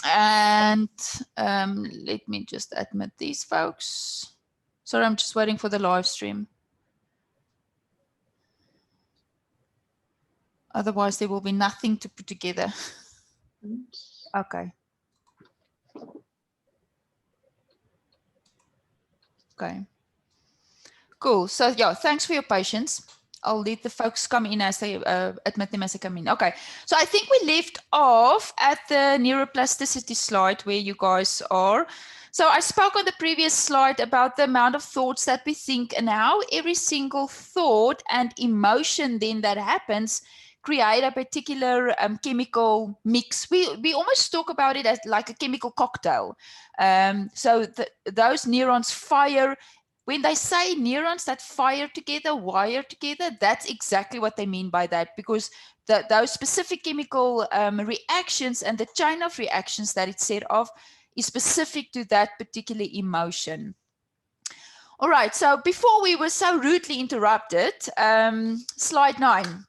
And let me just admit these folks. Sorry, I'm just waiting for the live stream. Otherwise, there will be nothing to put together. Okay. Okay. Cool. So yeah, thanks for your patience. I'll let the folks come in as they admit them as they come in. Okay. So I think we left off at the neuroplasticity slide where you guys are. So I spoke on the previous slide about the amount of thoughts that we think and how every single thought and emotion then that happens create a particular chemical mix. We almost talk about it as like a chemical cocktail. So those neurons fire. When they say neurons that fire together, wire together, that's exactly what they mean by that, because those specific chemical reactions and the chain of reactions that it's set off is specific to that particular emotion. All right, so before we were so rudely interrupted, slide 9.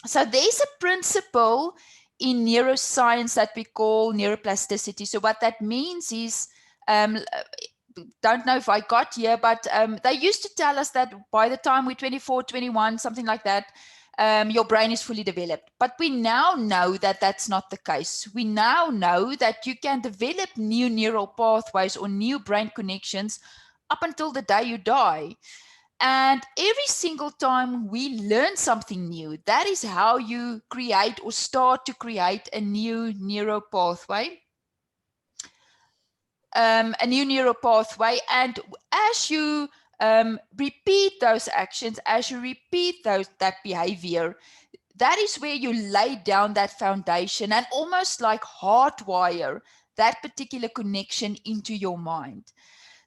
So there's a principle in neuroscience that we call neuroplasticity. So what that means is, don't know if I got here, but they used to tell us that by the time we're 24, 21, something like that, your brain is fully developed. But we now know that that's not the case. We now know that you can develop new neural pathways or new brain connections up until the day you die. And every single time we learn something new, that is how you create or start to create a new neural pathway. A new neural pathway, and as you repeat those actions, as you repeat that behavior, that is where you lay down that foundation and almost like hardwire that particular connection into your mind.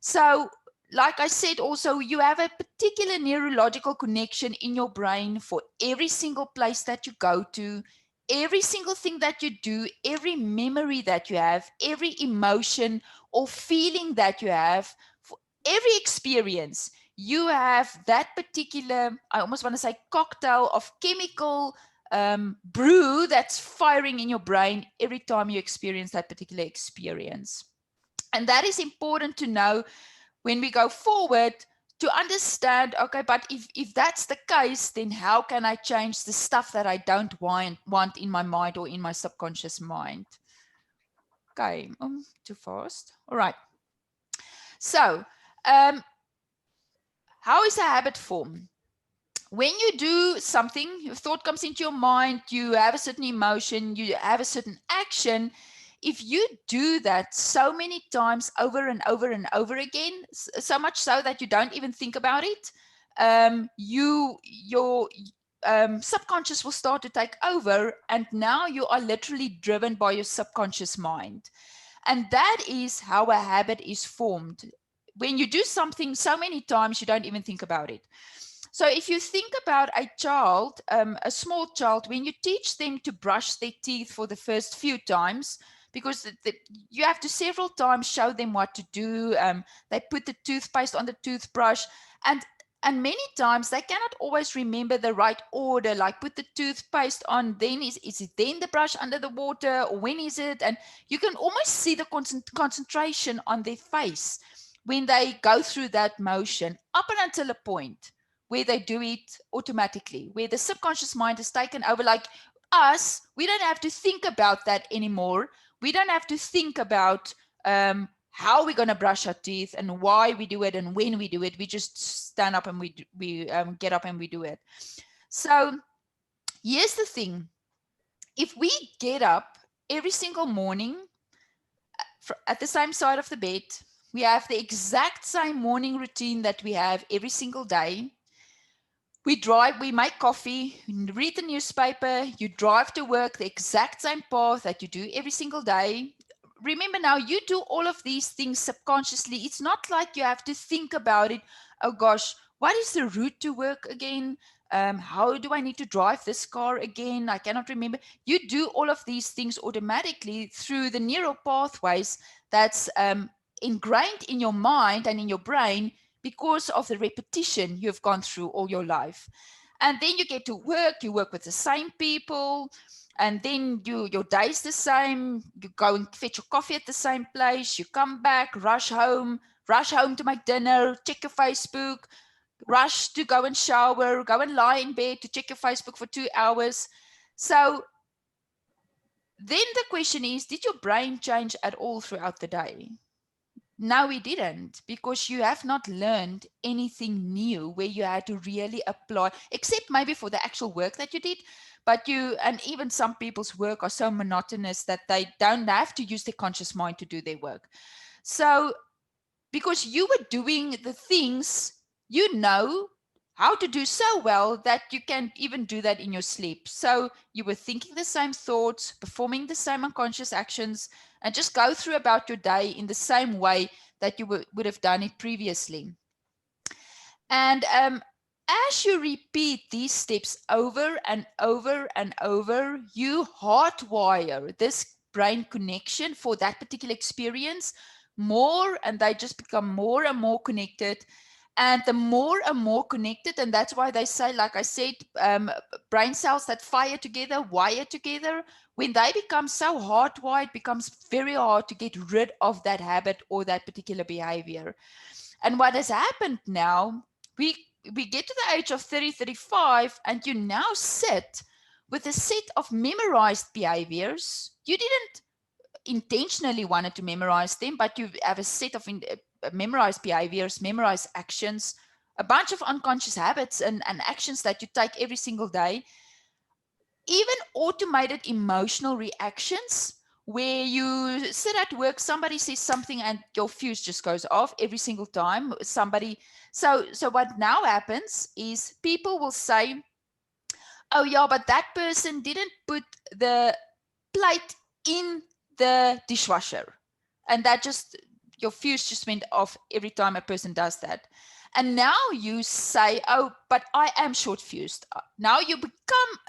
So like I said, also you have a particular neurological connection in your brain for every single place that you go to, every single thing that you do, every memory that you have, every emotion or feeling that you have, for every experience, you have that particular, I almost want to say, cocktail of chemical brew that's firing in your brain every time you experience that particular experience. And that is important to know when we go forward, to understand, okay, but if that's the case, then how can I change the stuff that I don't want in my mind or in my subconscious mind? Okay, too fast. All right. So, how is a habit formed? When you do something, your thought comes into your mind, you have a certain emotion, you have a certain action. If you do that so many times over and over and over again, so much so that you don't even think about it, your subconscious will start to take over, and now you are literally driven by your subconscious mind. And that is how a habit is formed. When you do something so many times, you don't even think about it. So if you think about a child, a small child, when you teach them to brush their teeth for the first few times, because you have to several times show them what to do. They put the toothpaste on the toothbrush, and many times they cannot always remember the right order, like put the toothpaste on, then is it then the brush under the water, or when is it? And you can almost see the concentration on their face when they go through that motion up and until a point where they do it automatically, where the subconscious mind is taken over. Like us, we don't have to think about that anymore. We don't have to think about how we're going to brush our teeth and why we do it and when we do it. We just stand up and we get up and we do it. So here's the thing. If we get up every single morning at the same side of the bed, we have the exact same morning routine that we have every single day. We drive, we make coffee, read the newspaper, you drive to work the exact same path that you do every single day. Remember now, you do all of these things subconsciously. It's not like you have to think about it. Oh gosh, what is the route to work again? How do I need to drive this car again? I cannot remember. You do all of these things automatically through the neural pathways that's ingrained in your mind and in your brain, because of the repetition you've gone through all your life. And then you get to work, you work with the same people, And then your day's the same. You go and fetch your coffee at the same place. You come back, rush home to make dinner, check your Facebook, rush to go and shower, go and lie in bed to check your Facebook for 2 hours. So then the question is, did your brain change at all throughout the day? No, we didn't, because you have not learned anything new where you had to really apply, except maybe for the actual work that you did. But and even some people's work are so monotonous that they don't have to use their conscious mind to do their work. So, because you were doing the things you know how to do so well that you can even do that in your sleep. So you were thinking the same thoughts, performing the same unconscious actions, and just go through about your day in the same way that you would have done it previously. And as you repeat these steps over and over and over, you hardwire this brain connection for that particular experience more, and they just become more and more connected. And the more and more connected, and that's why they say, like I said, brain cells that fire together, wire together, when they become so hardwired, it becomes very hard to get rid of that habit or that particular behavior. And what has happened now, we we get to the age of 30, 35, and you now sit with a set of memorized behaviors. You didn't intentionally wanted to memorize them, but you have a set of memorized behaviors, memorized actions, a bunch of unconscious habits and actions that you take every single day, even automated emotional reactions where you sit at work, somebody says something and your fuse just goes off every single time. So what now happens is people will say, oh yeah, but that person didn't put the plate in the dishwasher. And that just, your fuse just went off every time a person does that. And now you say, oh, but I am short fused. Now you become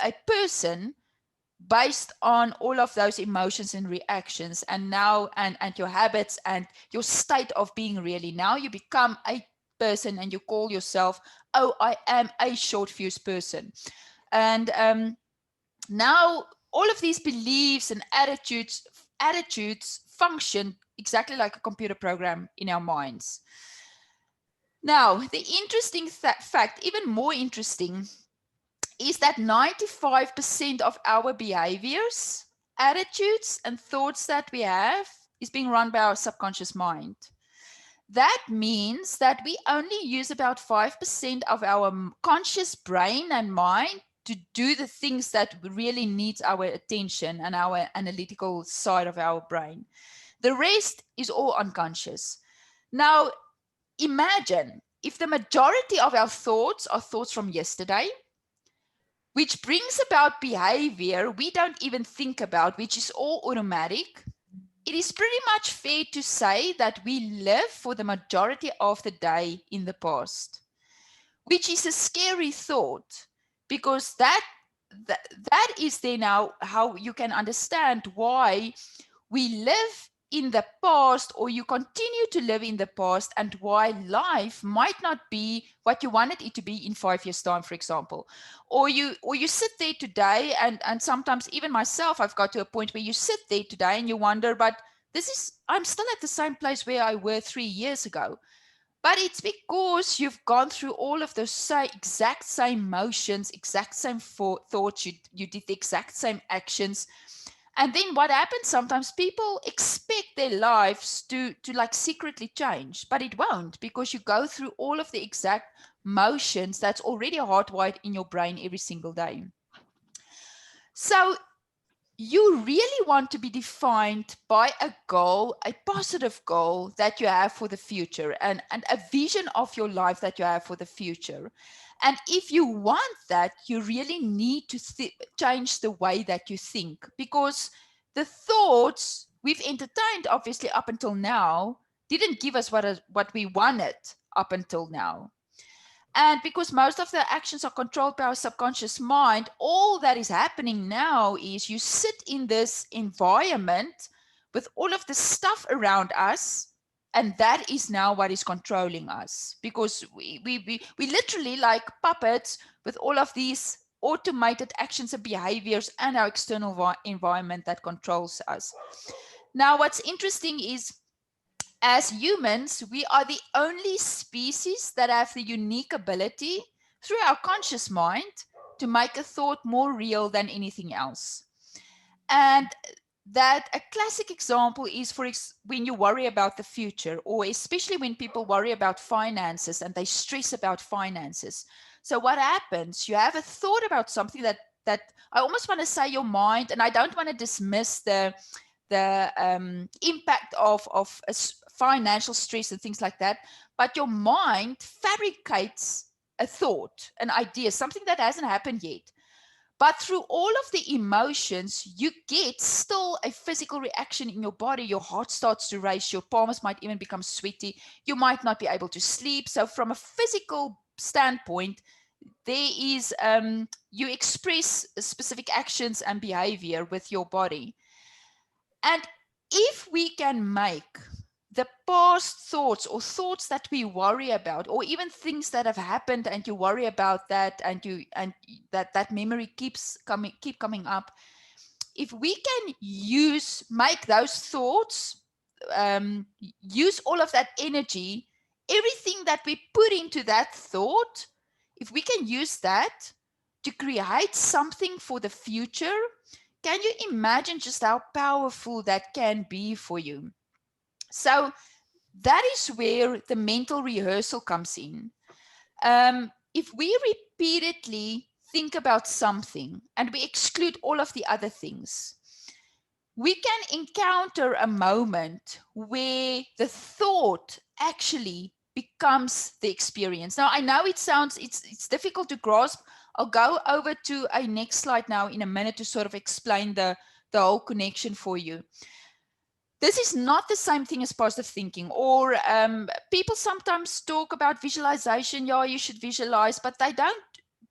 a person based on all of those emotions and reactions, and now and your habits and your state of being. Really, now you become a person and you call yourself, oh, I am a short fuse person. And now all of these beliefs and attitudes function exactly like a computer program in our minds. Now, the interesting fact, even more interesting, is that 95% of our behaviors, attitudes, and thoughts that we have is being run by our subconscious mind. That means that we only use about 5% of our conscious brain and mind to do the things that really needs our attention and our analytical side of our brain. The rest is all unconscious. Now, imagine if the majority of our thoughts are thoughts from yesterday, which brings about behavior we don't even think about, which is all automatic. It is pretty much fair to say that we live for the majority of the day in the past, which is a scary thought, because that is there now how you can understand why we live in the past, or you continue to live in the past, and why life might not be what you wanted it to be in 5 years time, for example. Or you sit there today, and sometimes even myself, I've got to a point where you sit there today and you wonder, but I'm still at the same place where I were 3 years ago. But it's because you've gone through all of those exact same motions, exact same thoughts, you did the exact same actions. And then what happens, sometimes people expect their lives to like secretly change, but it won't, because you go through all of the exact motions that's already hardwired in your brain every single day. So you really want to be defined by a goal, a positive goal that you have for the future, and a vision of your life that you have for the future. And if you want that, you really need to change the way that you think, because the thoughts we've entertained, obviously, up until now, didn't give us what we wanted up until now. And because most of the actions are controlled by our subconscious mind, all that is happening now is you sit in this environment with all of the stuff around us, and that is now what is controlling us, because we literally like puppets with all of these automated actions and behaviors and our external environment that controls us. Now, what's interesting is, as humans, we are the only species that have the unique ability through our conscious mind to make a thought more real than anything else. And that a classic example is when you worry about the future, or especially when people worry about finances and they stress about finances. So what happens? You have a thought about something that I almost want to say your mind, and I don't want to dismiss the impact of financial stress and things like that, but your mind fabricates a thought, an idea, something that hasn't happened yet. But through all of the emotions, you get still a physical reaction in your body. Your heart starts to race, your palms might even become sweaty, you might not be able to sleep. So from a physical standpoint, there is you express specific actions and behavior with your body. And if we can make the past thoughts or thoughts that we worry about, or even things that have happened and you worry about that, and that memory keep coming up, if we can make those thoughts, use all of that energy, everything that we put into that thought, if we can use that to create something for the future, can you imagine just how powerful that can be for you? So that is where the mental rehearsal comes in. If we repeatedly think about something and we exclude all of the other things, we can encounter a moment where the thought actually becomes the experience. Now, I know it's difficult to grasp. I'll go over to a next slide now in a minute to sort of explain the whole connection for you. This is not the same thing as positive thinking, or people sometimes talk about visualization. Yeah, you should visualize, but they don't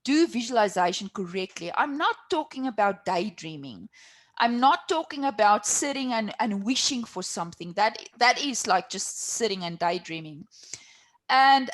do visualization correctly. I'm not talking about daydreaming. I'm not talking about sitting and wishing for something. That is like just sitting and daydreaming. And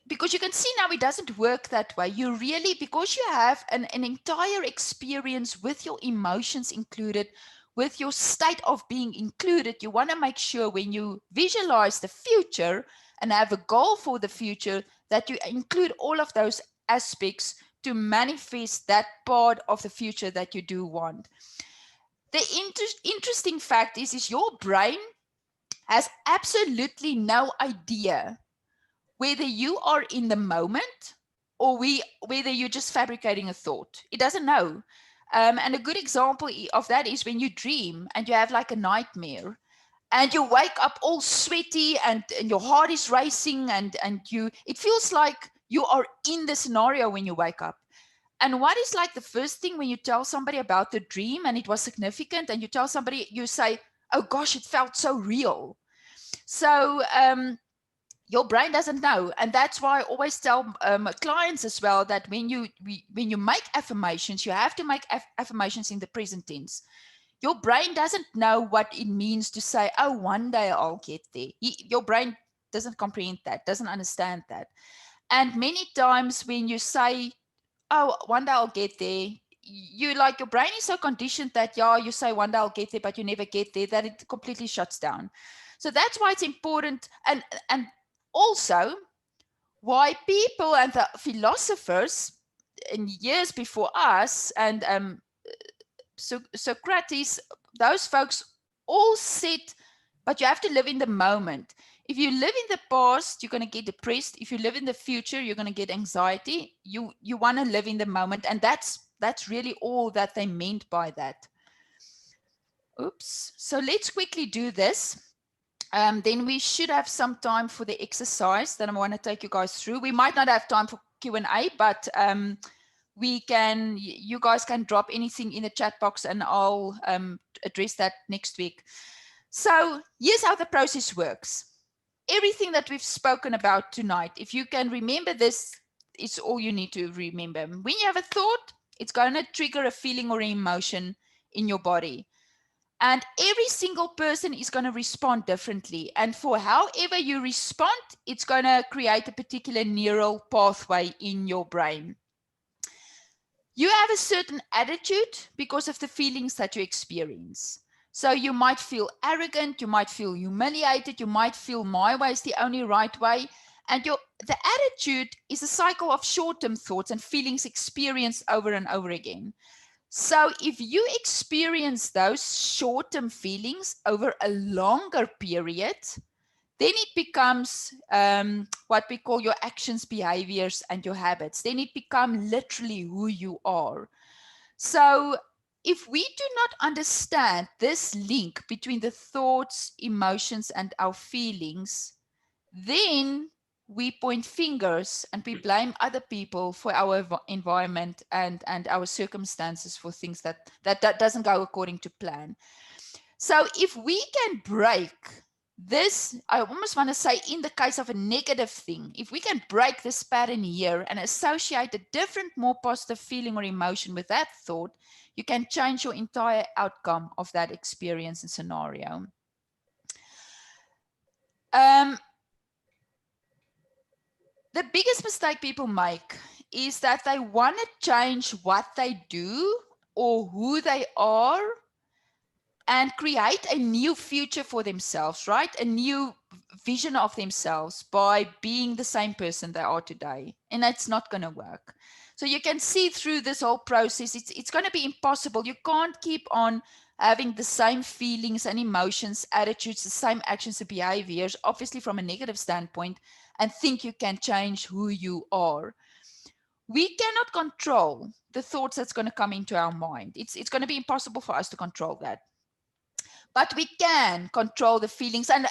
because you can see now it doesn't work that way. You really, because you have an entire experience with your emotions included, with your state of being included, you want to make sure when you visualize the future and have a goal for the future that you include all of those aspects to manifest that part of the future that you do want. The interesting fact is your brain has absolutely no idea whether you are in the moment or whether you're just fabricating a thought. It doesn't know. And a good example of that is when you dream and you have like a nightmare and you wake up all sweaty and your heart is racing and it feels like you are in the scenario when you wake up. And what is like the first thing when you tell somebody about the dream and it was significant, and you tell somebody, you say, oh gosh, it felt so real. So your brain doesn't know. And that's why I always tell clients as well that when you make affirmations, you have to make affirmations in the present tense. Your brain doesn't know what it means to say, oh, one day I'll get there. Your brain doesn't comprehend that, doesn't understand that. And many times when you say, oh, one day I'll get there, your brain is so conditioned that, yeah, you say one day I'll get there, but you never get there, that it completely shuts down. So that's why it's important. And also why people and the philosophers in years before us and Socrates, those folks all said, but you have to live in the moment. If you live in the past, you're going to get depressed. If you live in the future, you're going to get anxiety. You want to live in the moment. And that's really all that they meant by that. Oops. So let's quickly do this. Then we should have some time for the exercise that I want to take you guys through. We might not have time for Q&A, but you guys can drop anything in the chat box and I'll address that next week. So here's how the process works. Everything that we've spoken about tonight, if you can remember this, it's all you need to remember. When you have a thought, it's going to trigger a feeling or an emotion in your body. And every single person is going to respond differently. And for however you respond, it's going to create a particular neural pathway in your brain. You have a certain attitude because of the feelings that you experience. So you might feel arrogant, you might feel humiliated, you might feel my way is the only right way. And the attitude is a cycle of short-term thoughts and feelings experienced over and over again. So if you experience those short-term feelings over a longer period, then it becomes what we call your actions, behaviors, and your habits. Then it becomes literally who you are. So if we do not understand this link between the thoughts, emotions, and our feelings, then we point fingers and we blame other people for our environment and our circumstances for things that doesn't go according to plan. So if we can break this, I almost want to say in the case of a negative thing, if we can break this pattern here and associate a different, more positive feeling or emotion with that thought, you can change your entire outcome of that experience and scenario. The biggest mistake people make is that they want to change what they do or who they are and create a new future for themselves, right? A new vision of themselves by being the same person they are today. And that's not going to work. So you can see through this whole process, it's going to be impossible. You can't keep on having the same feelings and emotions, attitudes, the same actions and behaviors, obviously from a negative standpoint, and think you can change who you are. We cannot control the thoughts that's going to come into our mind. It's going to be impossible for us to control that. But we can control the feelings. And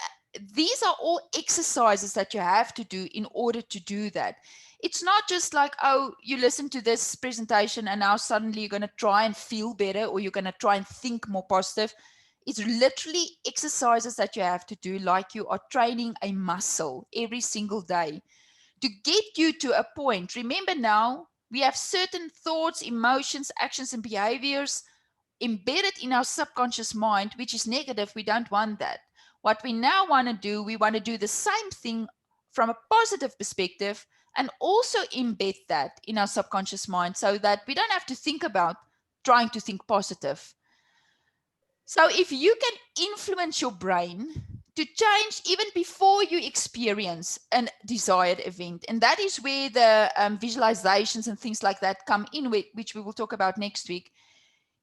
these are all exercises that you have to do in order to do that. It's not just like, oh, you listen to this presentation and now suddenly you're going to try and feel better or you're going to try and think more positive. It's literally exercises that you have to do like you are training a muscle every single day to get you to a point. Remember now, we have certain thoughts, emotions, actions, and behaviors embedded in our subconscious mind, which is negative. We don't want that. What we now want to do, we want to do the same thing from a positive perspective and also embed that in our subconscious mind so that we don't have to think about trying to think positive. So if you can influence your brain to change even before you experience a desired event, and that is where the visualizations and things like that come in, which we will talk about next week,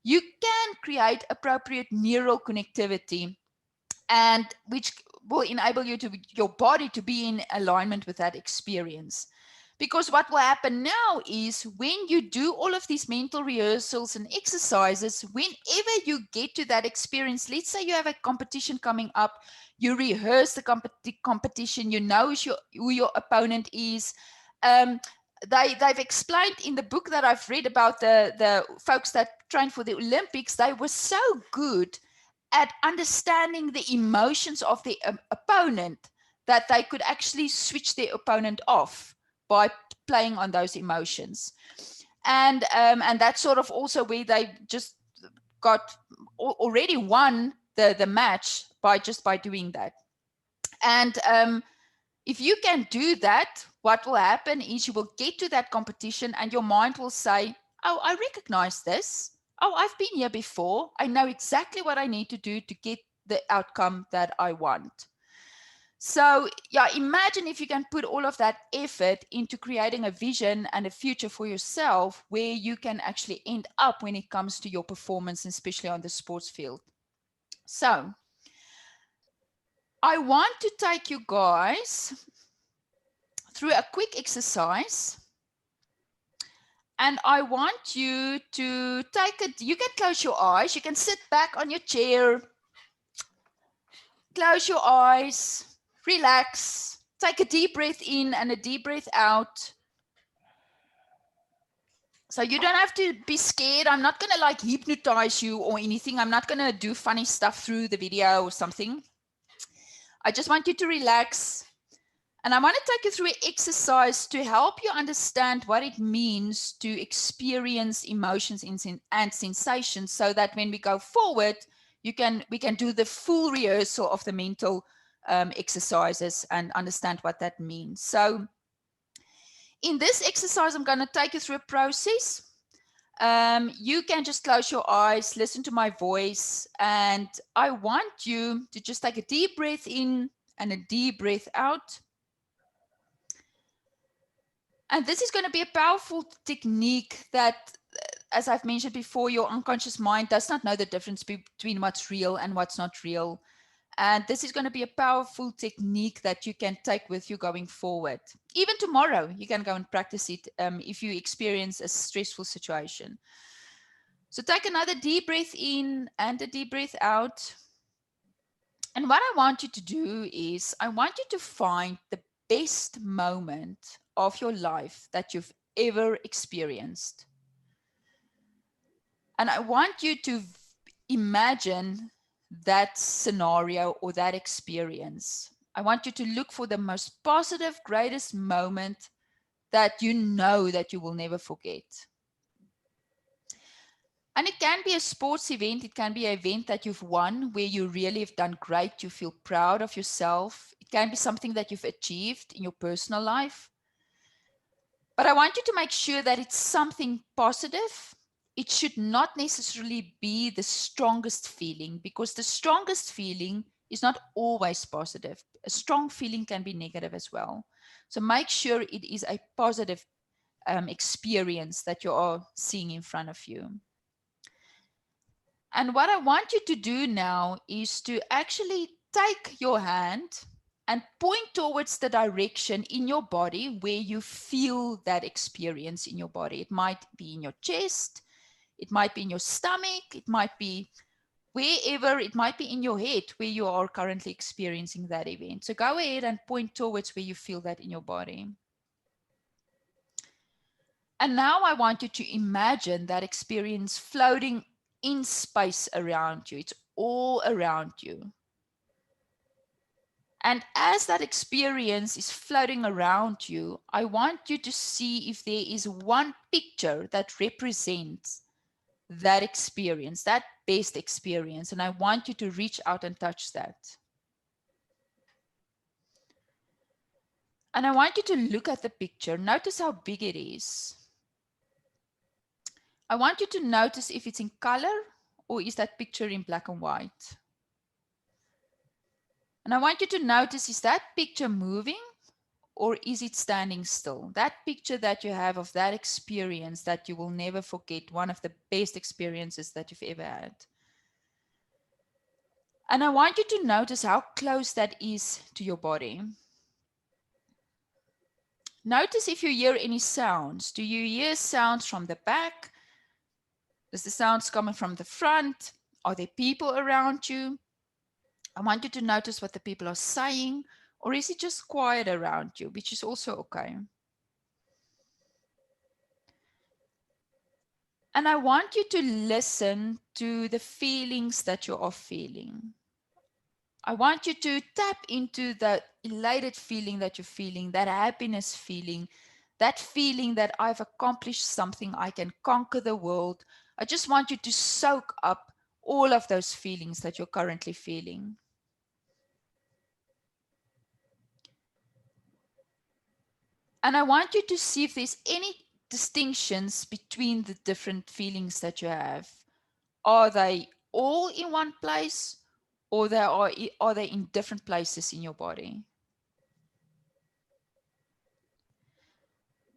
you can create appropriate neural connectivity and which will enable you to your body to be in alignment with that experience. Because what will happen now is when you do all of these mental rehearsals and exercises, whenever you get to that experience, let's say you have a competition coming up, you rehearse the competition, you know who your opponent is. They've explained in the book that I've read about the folks that trained for the Olympics, they were so good at understanding the emotions of the opponent that they could actually switch their opponent off by playing on those emotions. And that's sort of also where they just got already won the match by doing that. And if you can do that, what will happen is you will get to that competition and your mind will say, oh, I recognize this. Oh, I've been here before. I know exactly what I need to do to get the outcome that I want. So yeah, imagine if you can put all of that effort into creating a vision and a future for yourself where you can actually end up when it comes to your performance, especially on the sports field. So I want to take you guys through a quick exercise. And I want you to take it, you can close your eyes, you can sit back on your chair, close your eyes, relax, take a deep breath in and a deep breath out. So you don't have to be scared. I'm not going to like hypnotize you or anything. I'm not going to do funny stuff through the video or something. I just want you to relax. And I want to take you through an exercise to help you understand what it means to experience emotions and sensations so that when we go forward, we can do the full rehearsal of the mental exercises and understand what that means. So in this exercise, I'm going to take you through a process. You can just close your eyes, listen to my voice, and I want you to just take a deep breath in and a deep breath out. And this is going to be a powerful technique that, as I've mentioned before, your unconscious mind does not know the difference between what's real and what's not real. And this is going to be a powerful technique that you can take with you going forward. Even tomorrow, you can go and practice it if you experience a stressful situation. So take another deep breath in and a deep breath out. And what I want you to do is I want you to find the best moment of your life that you've ever experienced. And I want you to imagine that scenario or that experience. I want you to look for the most positive, greatest moment that you know that you will never forget. And it can be a sports event. It can be an event that you've won where you really have done great. You feel proud of yourself. It can be something that you've achieved in your personal life. But I want you to make sure that it's something positive. It should not necessarily be the strongest feeling, because the strongest feeling is not always positive. A strong feeling can be negative as well. So make sure it is a positive experience that you are seeing in front of you. And what I want you to do now is to actually take your hand and point towards the direction in your body where you feel that experience in your body. It might be in your chest, it might be in your stomach, it might be wherever, it might be in your head where you are currently experiencing that event. So go ahead and point towards where you feel that in your body. And now I want you to imagine that experience floating in space around you. It's all around you. And as that experience is floating around you, I want you to see if there is one picture that represents that experience, that best experience. And I want you to reach out and touch that. And I want you to look at the picture. Notice how big it is. I want you to notice if it's in color or is that picture in black and white. And I want you to notice, is that picture moving or is it standing still? That picture that you have of that experience that you will never forget, one of the best experiences that you've ever had. And I want you to notice how close that is to your body. Notice if you hear any sounds. Do you hear sounds from the back? Is the sounds coming from the front? Are there people around you? I want you to notice what the people are saying, or is it just quiet around you, which is also okay. And I want you to listen to the feelings that you are feeling. I want you to tap into that elated feeling that you're feeling, that happiness feeling, that feeling that I've accomplished something, I can conquer the world. I just want you to soak up all of those feelings that you're currently feeling. And I want you to see if there's any distinctions between the different feelings that you have. Are they all in one place, or are they in different places in your body?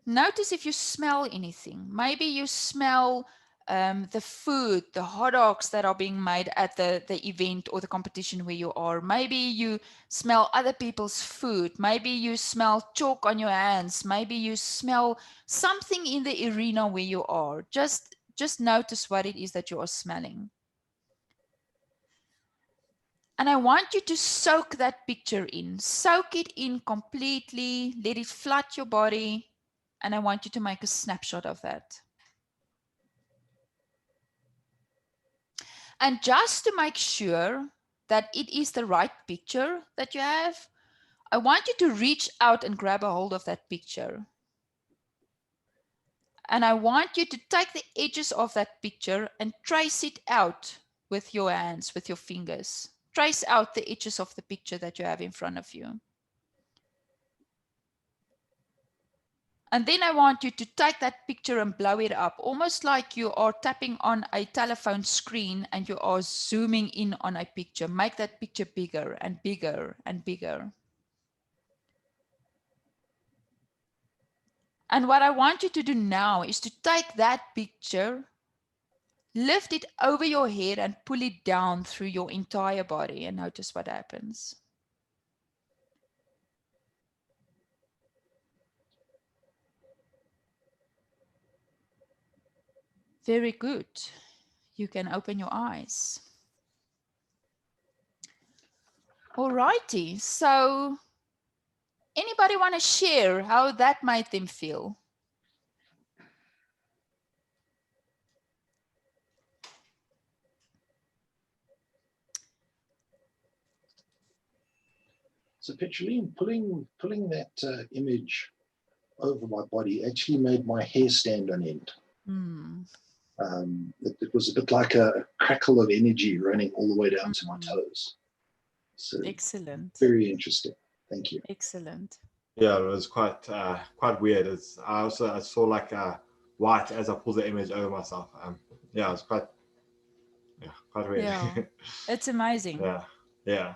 Notice if you smell anything. Maybe you smell the food, the hot dogs that are being made at the event or the competition where you are. Maybe you smell other people's food. Maybe you smell chalk on your hands. Maybe you smell something in the arena where you are. Just notice what it is that you are smelling. And I want you to soak that picture in. Soak it in completely. Let it flood your body. And I want you to make a snapshot of that. And just to make sure that it is the right picture that you have, I want you to reach out and grab a hold of that picture. And I want you to take the edges of that picture and trace it out with your hands, with your fingers. Trace out the edges of the picture that you have in front of you. And then I want you to take that picture and blow it up, almost like you are tapping on a telephone screen and you are zooming in on a picture. Make that picture bigger and bigger and bigger. And what I want you to do now is to take that picture, lift it over your head and pull it down through your entire body and notice what happens. Very good. You can open your eyes. All righty. So anybody want to share how that made them feel? So Petroline, pulling that image over my body actually made my hair stand on end. It was a bit like a crackle of energy running all the way down to my toes. So excellent. Very interesting. Thank you. Excellent. Yeah, it was quite weird. I saw like white as I pulled the image over myself. Yeah, it was quite weird. Yeah, it's amazing. Yeah.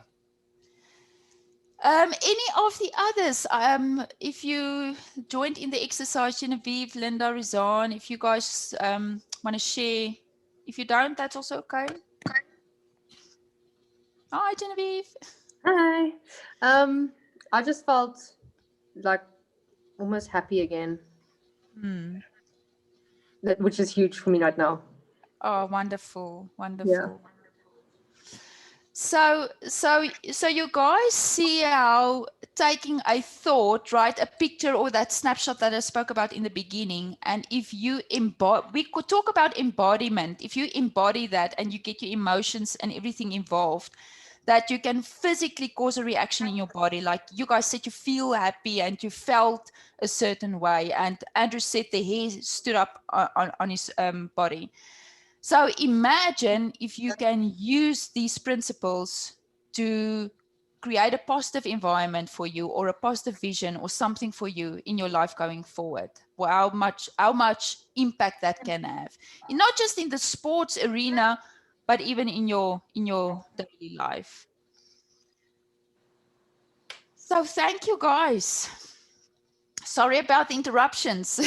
Any of the others? If you joined in the exercise, Genevieve, Linda, Rizan, if you guys want to share. If you don't, that's also okay. Hi, Genevieve. Hi. I just felt like almost happy again. Which is huge for me right now. Oh, wonderful, wonderful. Yeah. So you guys see how taking a thought, right, a picture or that snapshot that I spoke about in the beginning, and if you embody, we could talk about embodiment. If you embody that and you get your emotions and everything involved, that you can physically cause a reaction in your body. Like you guys said, you feel happy and you felt a certain way, and Andrew said the hair stood up on his body. So imagine if you can use these principles to create a positive environment for you, or a positive vision, or something for you in your life going forward. Well, how much impact that can have, and not just in the sports arena, but even in your daily life. So thank you, guys. Sorry about the interruptions.